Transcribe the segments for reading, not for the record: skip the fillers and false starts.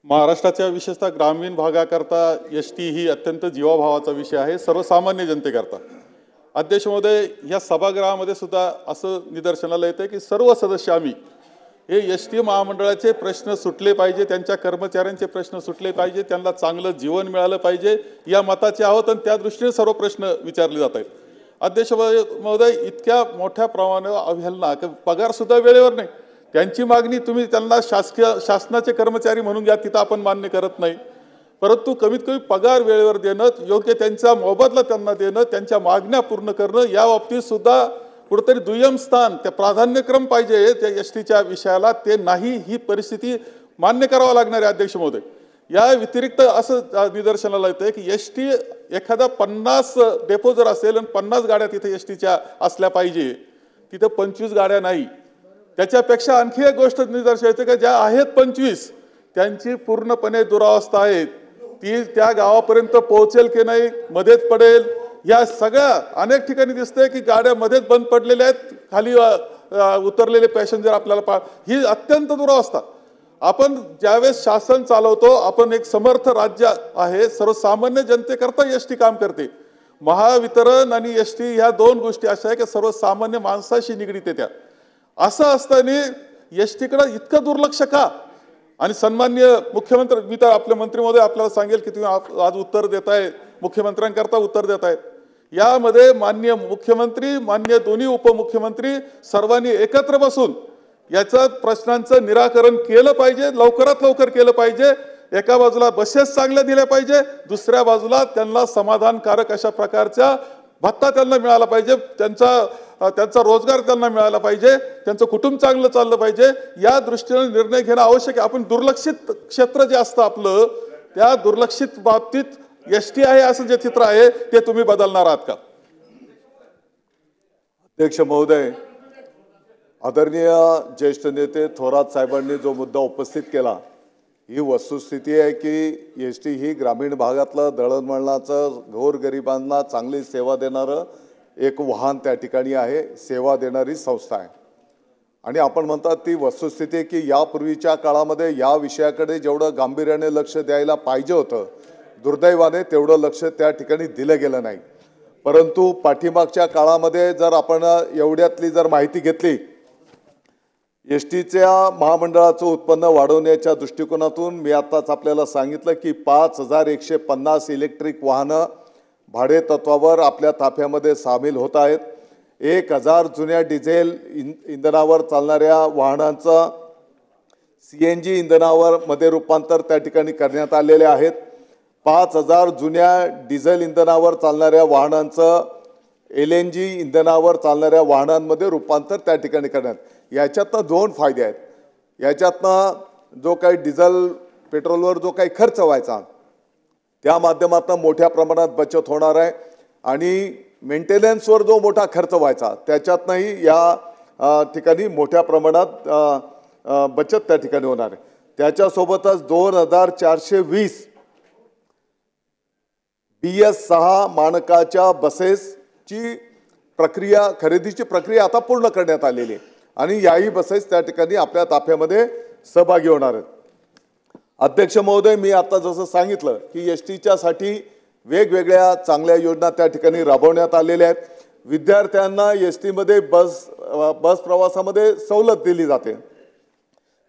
महाराष्ट्राच्या विशेषतः ग्रामीण भागाकरता एसटी ही अत्यंत जीवाभावाचा विषय आहे, सर्वसामान्य जनतेकरता। अध्यक्ष महोदय, या सभागृहामध्ये सुद्धा असं निदर्शनाला येते की सर्व सदस्य आम्ही हे एसटी महामंडळाचे प्रश्न सुटले पाहिजे, त्यांच्या कर्मचाऱ्यांचे प्रश्न सुटले पाहिजे, त्यांना चांगलं जीवन मिळालं पाहिजे या मताचे आहोत आणि त्या दृष्टीने सर्व प्रश्न विचारले जात आहेत। अध्यक्ष महोदय, इतक्या मोठ्या प्रमाणावर अवहेलना, पगार सुद्धा वेळेवर नाही, त्यांची मागणी तुम्ही त्यांना शासनाचे कर्मचारी म्हणून घ्या, तिथं आपण मान्य करत नाही, परंतु कमीत कमी पगार वेळेवर देणं, योग्य त्यांचा मोबदला त्यांना देणं, त्यांच्या मागण्या पूर्ण करणं या बाबतीत सुद्धा कुठेतरी दुय्यम स्थान, त्या प्राधान्यक्रम पाहिजे त्या एसटीच्या विषयाला, ते नाही, ही परिस्थिती मान्य करावं लागणार आहे। अध्यक्ष महोदय, या व्यतिरिक्त असं निदर्शनाला येतं की एसटी एखादा 50 डेपो जर असेल आणि 50 गाड्या तिथे एसटीच्या असल्या पाहिजे, तिथे 25 गाड्या नाही। त्याच्यापेक्षा आणखी एक गोष्ट निदर्शनाला येते की ज्या आहेत 25 त्यांची पूर्णपणे दुरावस्था आहे, ती त्या गावापर्यंत पोहोचेल की नाही, मध्येच पडेल, या सगळ्या अनेक ठिकाणी दिसते की गाड्या मध्येच बंद पडलेल्या आहेत, खाली उतरलेले पॅसेंजर आपल्याला ही अत्यंत दुरावस्था। आपण ज्यावेळेस शासन चालवतो, आपण एक समर्थ राज्य आहे, सर्वसामान्य जनतेकरता एसटी काम करते। महावितरण आणि एसटी ह्या दोन गोष्टी अशा आहे की सर्वसामान्य माणसाशी निगडीत आहे। त्या असं असताना एसटीकडे इतकं दुर्लक्ष का? आणि सन्माननीय मुख्यमंत्री, मी तर आपले मंत्री महोदय आपल्याला सांगेल की तुम्ही आज उत्तर देताय, मुख्यमंत्र्यांकरता उत्तर देतायत, यामध्ये माननीय मुख्यमंत्री, माननीय दोन्ही उपमुख्यमंत्री सर्वांनी एकत्र बसून याचा प्रश्नांचं निराकरण केलं पाहिजे, लवकरात लवकर केलं पाहिजे। एका बाजूला बसेस चांगल्या दिल्या पाहिजे, दुसऱ्या बाजूला त्यांना समाधानकारक अशा प्रकारचा भत्ता त्यांना मिळाला पाहिजे, त्यांचा रोजगार त्यांना मिळाला पाहिजे, त्यांचं कुटुंब चांगलं चाललं पाहिजे, या दृष्टीने निर्णय घेणं आवश्यक आहे। आपण दुर्लक्षित क्षेत्र जे असतं आपलं, त्या दुर्लक्षित बाबतीत एसटी आहे असं जे चित्र आहे ते तुम्ही बदलणार आहात का? अध्यक्ष महोदय, आदरणीय ज्येष्ठ नेते थोरात साहेबांनी जो मुद्दा उपस्थित केला, ही वस्तुस्थिती आहे की एसटी ही ग्रामीण भागातलं दळणवळणाचं गोरगरिबांना चांगली सेवा देणारं एक वाहन त्या ठिकाणी आहे, सेवा देणारी संस्था आहे। आणि आपण म्हणतात ती वस्तुस्थिती आहे की यापूर्वीच्या काळामध्ये या विषयाकडे जेवढं गांभीर्याने लक्ष द्यायला पाहिजे होतं, दुर्दैवाने तेवढं लक्ष त्या ठिकाणी दिलं गेलं नाही। परंतु पाठीमागच्या काळामध्ये जर आपण एवढ्यातली जर माहिती घेतली, एसटीच्या महामंडळाचं उत्पन्न वाढवण्याच्या दृष्टिकोनातून मी आताच आपल्याला सांगितलं की 5150 इलेक्ट्रिक वाहनं भाडे तत्वावर आपल्या ताफ्यामध्ये सामील होत आहेत। 1000 जुन्या डिझेल इंधनावर चालणाऱ्या वाहनांचं CNG इंधनावर मध्ये रूपांतर त्या ठिकाणी करण्यात आलेले आहेत। 5000 जुन्या डिझेल इंधनावर चालणाऱ्या वाहनांचं LNG इंधनावर चालणाऱ्या वाहनांमध्ये रूपांतर त्या ठिकाणी करण्यात, याच्यातनं दोन फायदे आहेत। याच्यातनं जो काही डिझेल पेट्रोलवर जो काही खर्च व्हायचा त्या माध्यमातून मोठ्या प्रमाणात बचत होणार आहे आणि मेंटेनन्सवर जो मोठा खर्च व्हायचा त्याच्यातनंही या ठिकाणी मोठ्या प्रमाणात बचत त्या ठिकाणी होणार आहे। त्याच्यासोबतच 2420 BS6 मानकाच्या बसेसची प्रक्रिया, खरेदीची प्रक्रिया आता पूर्ण करण्यात आलेली आहे आणि याही बसेस त्या ठिकाणी आपल्या ताफ्यामध्ये सहभागी होणार आहेत। अध्यक्ष महोदय, मी आता जसं सांगितलं की एसटीच्या साठी वेगवेगळ्या चांगल्या योजना त्या ठिकाणी राबवण्यात आलेल्या आहेत। विद्यार्थ्यांना एसटीमध्ये बस प्रवासामध्ये सवलत दिली जाते।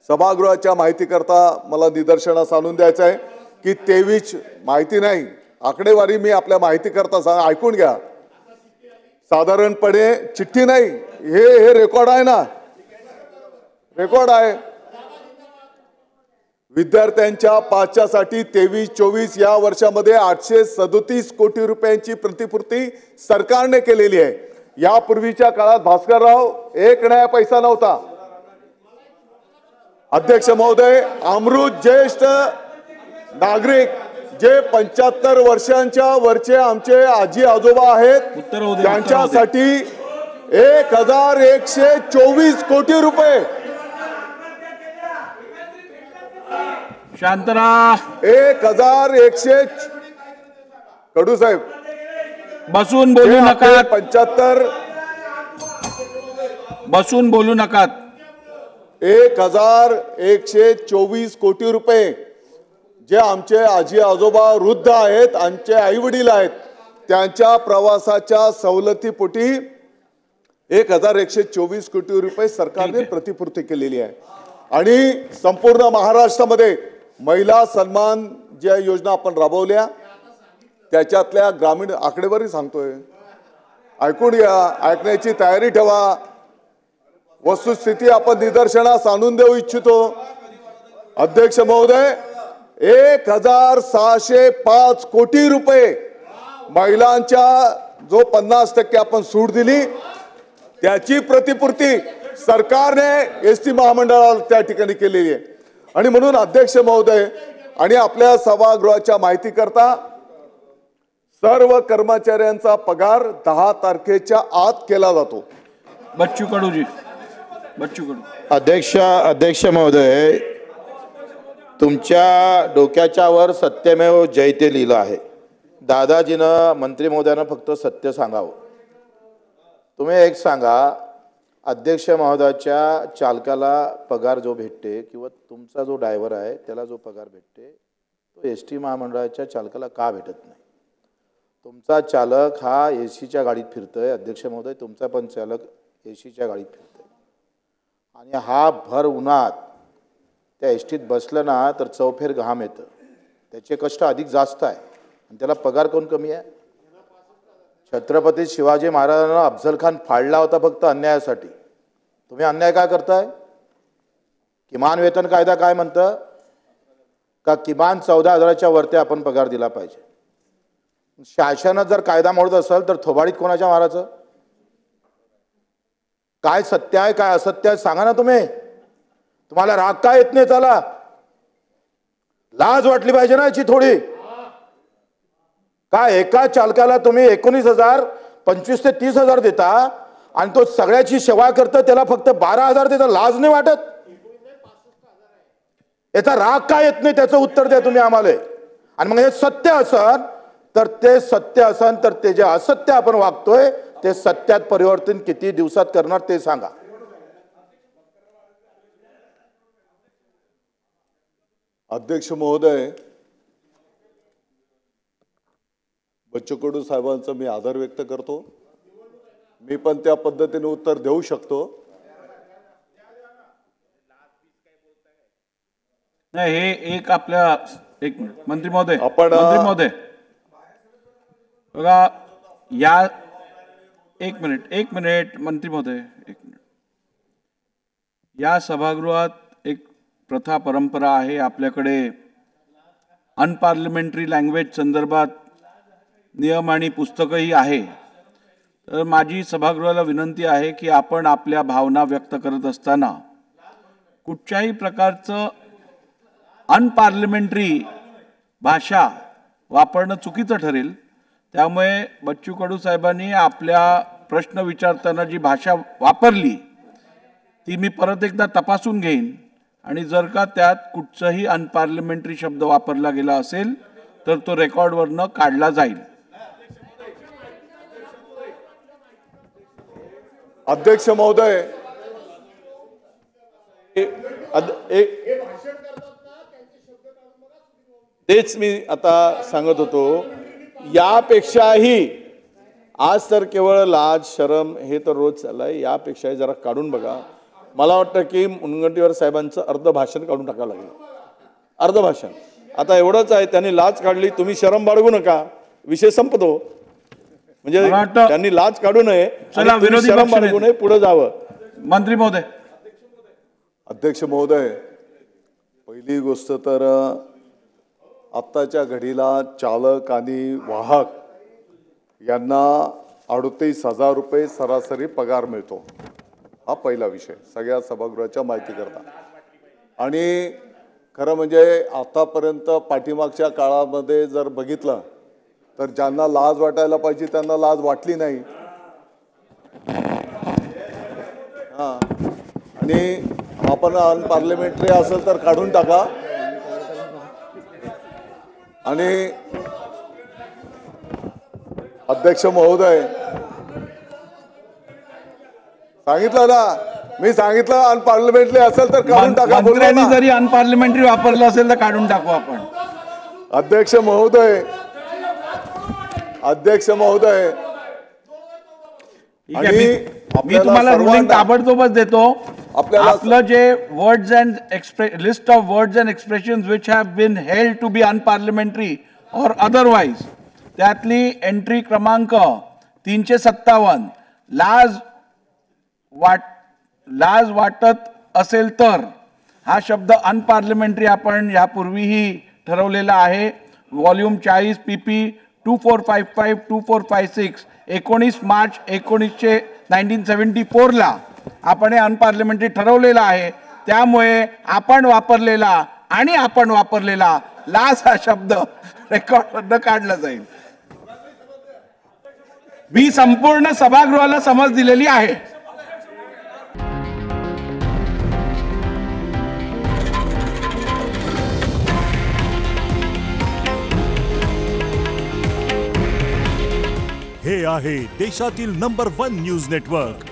सभागृहाच्या माहितीकरता मला निदर्शनास आणून द्यायचं आहे की 23 माहिती नाही, आकडेवारी मी आपल्या माहितीकरता ऐकून घ्या, साधारणपणे चिठ्ठी नाही, हे रेकॉर्ड आहे ना, रेकॉर्ड आहे। विद्यार्थ्यांच्या पाचच्यासाठी 23-24 या वर्षामध्ये 837 कोटी रुपयांची प्रतिपूर्ती सरकारने केलेली आहे। यापूर्वीच्या काळात भास्करराव एक नया पैसा नव्हता। अध्यक्ष महोदय, अमृत ज्येष्ठ नागरिक जे 75 वर्षांच्या वरचे आमचे आजी आजोबा आहेत, त्यांच्यासाठी 1124 कोटी रुपये, शांतरा 1100 कडू साहेब बसून बोलू नका, 75 बसून बोलू नका। 1124 कोटी रुपये जे आमचे आजी आजोबा वृद्ध आहेत, आमचे आई वडील आहेत, त्यांच्या प्रवासाच्या सवलतीपोटी 1124 कोटी रुपये सरकारने प्रतिपूर्ती केलेली आहे. आणि संपूर्ण महाराष्ट्रामध्ये महिला सन्मान ज्या योजना आपण राबवल्या त्याच्यातल्या ग्रामीण आकडेवारी सांगतोय, ऐकून घ्या, ऐकण्याची तयारी ठेवा. वस्तुस्थिती आपण निदर्शनास आणून देऊ इच्छितो. अध्यक्ष महोदय, 1605 कोटी रुपये महिलांच्या जो 50% आपण सूट दिली त्याची प्रतिपूर्ती सरकारने एसटी महामंडळाला त्या ठिकाणी केलेली आहे. आणि म्हणून अध्यक्ष महोदय आणि आपल्या सभागृहाच्या माहिती करता सर्व कर्मचाऱ्यांचा पगार 10 तारखेच्या आत केला जातो. बच्चू कडूजी, बच्चू कडू. अध्यक्ष महोदय, तुमच्या डोक्याच्या वर सत्यमेव जयते लिहिलं आहे. दादाजीनं मंत्री महोदयांना फक्त सत्य सांगावं. तुम्ही एक सांगा, अध्यक्ष महोदयाच्या चालकाला पगार जो भेटते किंवा तुमचा जो ड्रायव्हर आहे त्याला जो पगार भेटते तो एसटी महामंडळाच्या चालकाला का भेटत नाही? तुमचा चालक हा एसीच्या गाडीत फिरतोय. अध्यक्ष महोदय, तुमचा पण चालक एसीच्या गाडीत फिरतोय आणि हा भर उन्हात त्या एसटीत बसलं ना तर चौफेर घाम येतं. त्याचे कष्ट अधिक जास्त आहे आणि त्याला पगार कोण कमी आहे? छत्रपती शिवाजी महाराजांना अफजल खान फाडला होता फक्त अन्यायासाठी. तुम्ही अन्याय काय करताय? किमान वेतन कायदा काय म्हणतं का किमान 14,000च्या वरती आपण पगार दिला पाहिजे. शासनात जर कायदा मोडत असेल तर थोबाडीत कोणाच्या मारायचं? काय सत्य आहे काय असत्य आहे सांगा ना. तुम्हाला राग काय येत नाही? त्याला लाज वाटली पाहिजे ना याची थोडी. काय एका चालकाला तुम्ही 19,000 25 ते 30,000 देता आणि तो सगळ्याची सेवा करतो त्याला फक्त 12,000 देता? लाज नाही वाटत? याचा राग काय येत नाही त्याचं उत्तर द्या तुम्ही आम्हाला. आणि मग हे सत्य असन तर ते सत्य असन तर ते जे असत्य आपण वागतोय ते सत्यात परिवर्तन किती दिवसात करणार ते सांगा. अध्यक्ष महोदय, बच्चू कडू साहेबांचा मी आदर व्यक्त करतो. मी पण त्या पद्धतीने उत्तर देऊ शकतो. नाही, हे एक आपल्या एक मिनिट मंत्री महोदय, आपण मंत्री महोदय बघा, या एक मिनिट मंत्री महोदय, एक मिनिट. या सभागृहात एक प्रथा परंपरा आहे. आपल्याकडे अनपार्लिमेंटरी लँग्वेज संदर्भात नियम आणि पुस्तकही आहे. तर माझी सभागृहाला विनंती आहे की आपण आपल्या भावना व्यक्त करत असताना कुठच्याही प्रकारचं अनपार्लिमेंटरी भाषा वापरणं चुकीचं ठरेल. त्यामुळे बच्चू कडू साहेबांनी आपल्या प्रश्न विचारताना जी भाषा वापरली ती मी परत एकदा तपासून घेईन आणि जर का त्यात कुठचाही अनपार्लिमेंटरी शब्द वापरला गेला असेल तर तो रेकॉर्डवरनं काढला जाईल. अध्यक्ष महोदय, तेच मी आता सांगत होतो. यापेक्षाही आज तर केवळ लाज शरम हे तर रोज चाललंय. यापेक्षाही जरा काढून बघा. मला वाटतं की मुनगंटीवार साहेबांचं अर्ध भाषण काढून टाकावं लागेल. अर्ध भाषण आता एवढंच आहे. त्यांनी लाज काढली, तुम्ही शरम बाळगू नका, विषय संपतो. म्हणजे त्यांनी लाज काढू नये, शरम बाळगू नये, पुढे जावं. मंत्री महोदय. अध्यक्ष महोदय, पहिली गोष्ट तर आत्ताच्या घडीला चालक आणि वाहक यांना 38,000 रुपये सरासरी पगार मिळतो. हा पहिला विषय सगळ्या सभागृहाच्या माहिती करता. आणि खरं म्हणजे आतापर्यंत पाठीमागच्या काळामध्ये जर बघितलं तर ज्यांना लाज वाटायला पाहिजे त्यांना लाज वाटली नाही. हां, आणि आपण अनपार्लिमेंटरी असेल तर काढून टाका. आणि अध्यक्ष महोदय, सांगितलं ना, मी सांगितलं अनपार्लिमेंटरी असेल तर काढून टाका. मंत्र्यांनी जरी अनपार्लिमेंटरी वापरलं असेल तर काढून टाकू आपण. अध्यक्ष महोदय, अध्यक्ष महोदय, ठीक आहे, मी तुम्हाला रुलिंग ताबडतोबच देतो. आपलं जे words and list of words and expressions which have been held to be unparliamentary or otherwise त्यातली एंट्री क्रमांक 357 लाज वाटत असेल तर हा शब्द अनपार्लिमेंटरी आपण यापूर्वीही ठरवलेला आहे. व्हॉल्यूम 40 PP 2455 2456 19 मार्च 1974 ला आपण हे अनपार्लिमेंटरी ठरवलेलं आहे. त्यामुळे आपण वापरलेला लाज हा शब्द रेकॉर्डमधनं काढला जाईल. मी संपूर्ण सभागृहाला समज दिलेली आहे. हे आहे देशातील नंबर 1 न्यूज नेटवर्क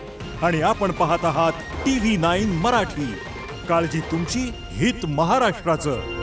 आणि आपण पाहत आहात TV9 मराठी. काळजी तुमची, हित महाराष्ट्राचं.